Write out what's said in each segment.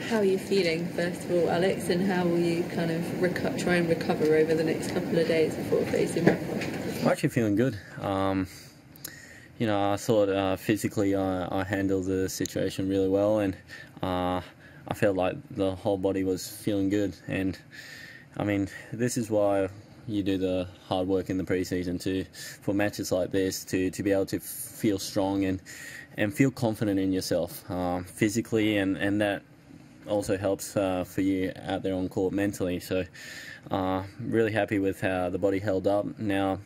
How are you feeling, first of all, Alex, and how will you kind of try and recover over the next couple of days before facing Rafa? I'm actually feeling good. You know, I thought physically I handled the situation really well, and I felt like the whole body was feeling good. And I mean, this is why you do the hard work in the preseason for matches like this, to be able to feel strong and feel confident in yourself physically, and that also helps for you out there on court mentally. So really happy with how the body held up. Now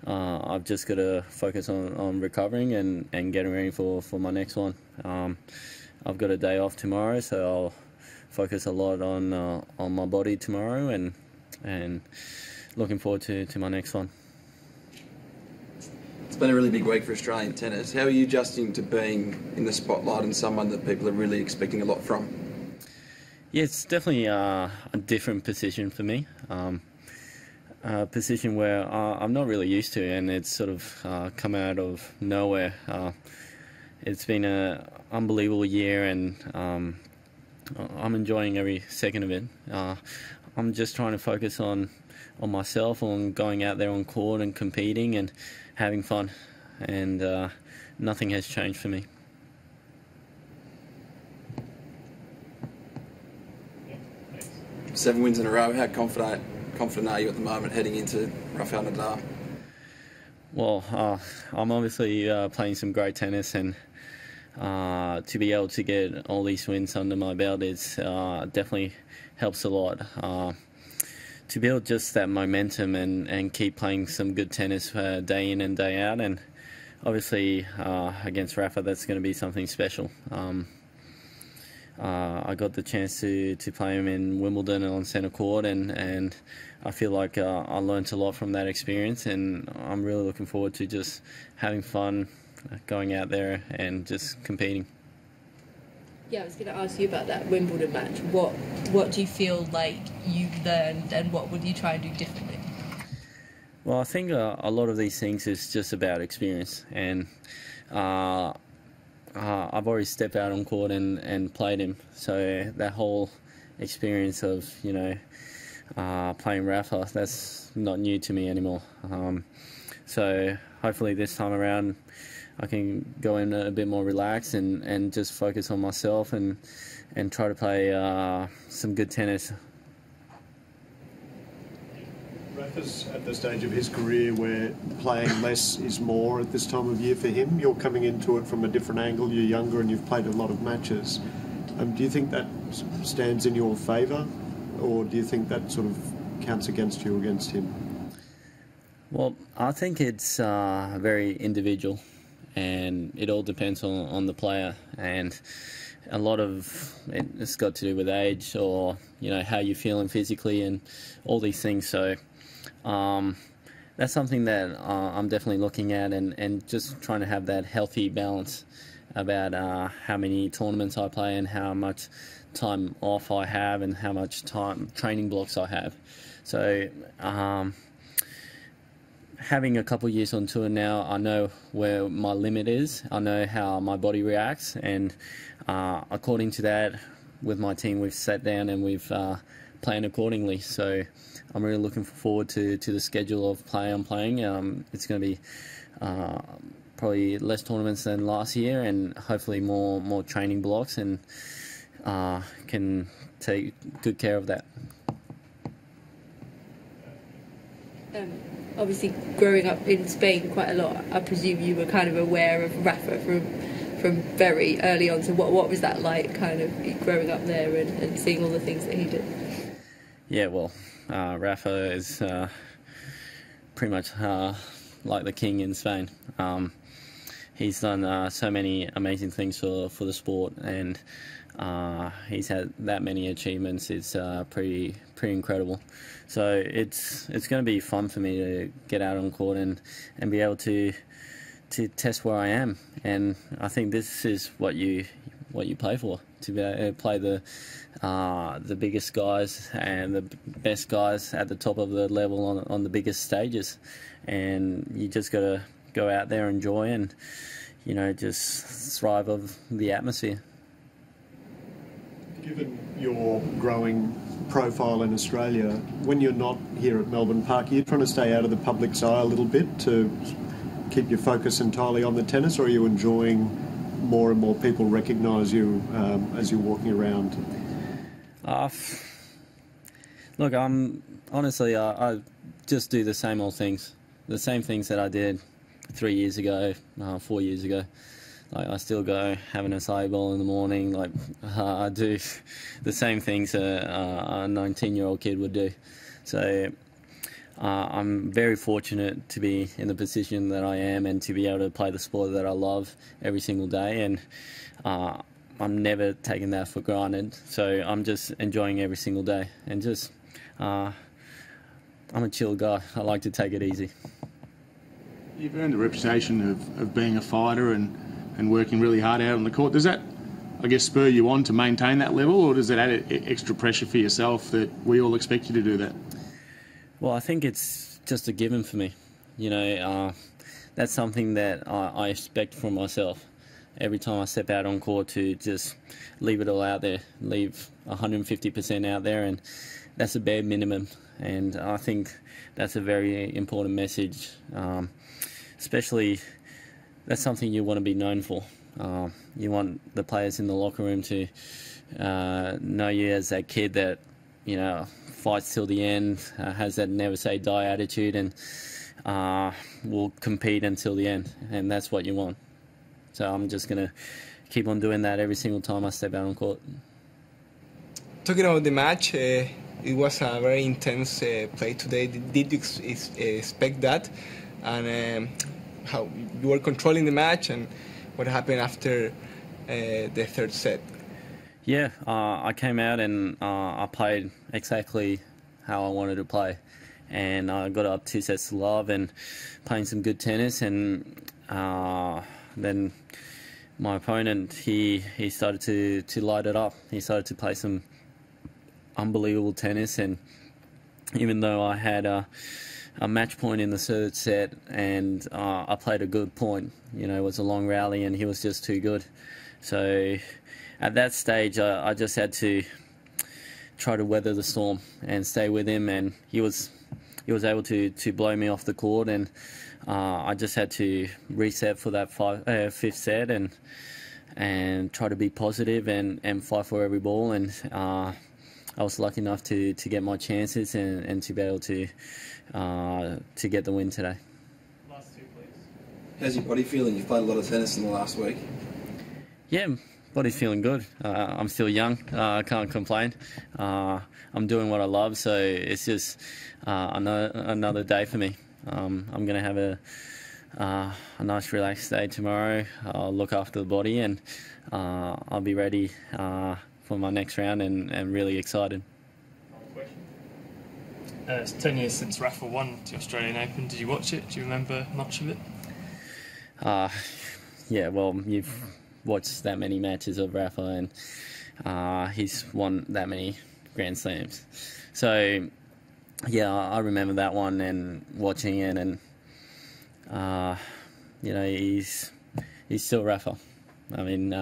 I've just got to focus on recovering and getting ready for my next one. I've got a day off tomorrow, so I'll focus a lot on my body tomorrow, and looking forward to my next one. It's been a really big week for Australian tennis. How are you adjusting to being in the spotlight and someone that people are really expecting a lot from? Yeah, it's definitely a different position for me. A position where I'm not really used to, and it's sort of come out of nowhere. It's been an unbelievable year, and I'm enjoying every second of it. I'm just trying to focus on myself, on going out there on court and competing and having fun, and nothing has changed for me. 7 wins in a row. How confident are you at the moment heading into Rafael Nadal? Well, I'm obviously playing some great tennis, and to be able to get all these wins under my belt is definitely helps a lot. To build just that momentum and keep playing some good tennis day in and day out, and obviously against Rafa, that's going to be something special. I got the chance to play him in Wimbledon on centre court, and I feel like I learnt a lot from that experience, and I'm really looking forward to just having fun, going out there and just competing. Yeah, I was going to ask you about that Wimbledon match. What do you feel like you learned, and what would you try and do differently? Well, I think a lot of these things is just about experience, and I've already stepped out on court and played him, so that whole experience of, you know, playing Rafa, that's not new to me anymore. So hopefully this time around I can go in a bit more relaxed and just focus on myself and try to play some good tennis. Rafa's at the stage of his career where playing less is more at this time of year for him. You're coming into it from a different angle. You're younger and you've played a lot of matches. Do you think that stands in your favour, or do you think that sort of counts against you, against him? Well, I think it's very individual, and it all depends on the player, and a lot of it's got to do with age, or, you know, how you're feeling physically and all these things. So that's something that I'm definitely looking at, and just trying to have that healthy balance about how many tournaments I play and how much time off I have and how much time training blocks I have. So having a couple of years on tour now, I know where my limit is. I know how my body reacts, and according to that, with my team, we've sat down and we've planned accordingly. So I'm really looking forward to the schedule of play I'm playing. It's going to be probably less tournaments than last year, and hopefully more training blocks, and can take good care of that. Obviously, growing up in Spain quite a lot, I presume you were kind of aware of Rafa from very early on. So what was that like, kind of growing up there and seeing all the things that he did? Yeah, well, Rafa is pretty much like the king in Spain. He's done so many amazing things for the sport, and he's had that many achievements. It's pretty incredible. So it's going to be fun for me to get out on court and be able to test where I am. And I think this is what you play for, to be able to play the biggest guys and the best guys at the top of the level on the biggest stages. And you just got to go out there, enjoy, and, you know, just thrive of the atmosphere. Given your growing profile in Australia, when you're not here at Melbourne Park, are you trying to stay out of the public's eye a little bit to keep your focus entirely on the tennis, or are you enjoying more and more people recognise you as you're walking around? Look, honestly, I just do the same old things, the same things that I did 3 years ago, 4 years ago. Like, I still go having a acai bowl in the morning. Like, I do the same things a 19-year-old kid would do. So I'm very fortunate to be in the position that I am and to be able to play the sport that I love every single day. And I'm never taking that for granted. So I'm just enjoying every single day. And just, I'm a chill guy. I like to take it easy. You've earned a reputation of being a fighter and working really hard out on the court. Does that, I guess, spur you on to maintain that level, or does it add extra pressure for yourself that we all expect you to do that? Well, I think it's just a given for me. You know, that's something that I expect from myself. Every time I step out on court, to just leave it all out there, leave 150% out there, and that's a bare minimum. And I think that's a very important message, especially that's something you want to be known for. You want the players in the locker room to know you as that kid that, you know, fights till the end, has that never say die attitude, and will compete until the end. And that's what you want. So I'm just going to keep on doing that every single time I step out on court. Talking about the match, it was a very intense play today. Did you expect that? And how you were controlling the match, and what happened after the third set? Yeah, I came out and I played exactly how I wanted to play, and I got up 2 sets to love and playing some good tennis, and then my opponent, he started to light it up. He started to play some unbelievable tennis, and even though I had a match point in the third set, and I played a good point. You know, it was a long rally, and he was just too good. So at that stage, I just had to try to weather the storm and stay with him, and he was able to blow me off the court, and I just had to reset for that fifth set and try to be positive and fight for every ball, and I was lucky enough to get my chances and to be able to get the win today. Last two, please. How's your body feeling? You've played a lot of tennis in the last week. Yeah, body's feeling good. I'm still young. I can't complain. I'm doing what I love, so it's just another day for me. I'm going to have a nice relaxed day tomorrow. I'll look after the body, and I'll be ready for my next round and really excited. It's 10 years since Rafa won the Australian Open. Did you watch it? Do you remember much of it? Yeah, well, you've watched that many matches of Rafa, and he's won that many Grand Slams. So, yeah, I remember that one and watching it, and you know, he's still Rafa. I mean,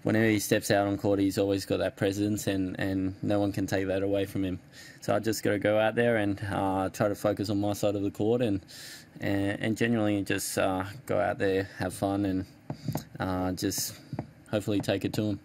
whenever he steps out on court, he's always got that presence, and no one can take that away from him. So I just got to go out there and try to focus on my side of the court, and genuinely just go out there, have fun, and just hopefully take it to him.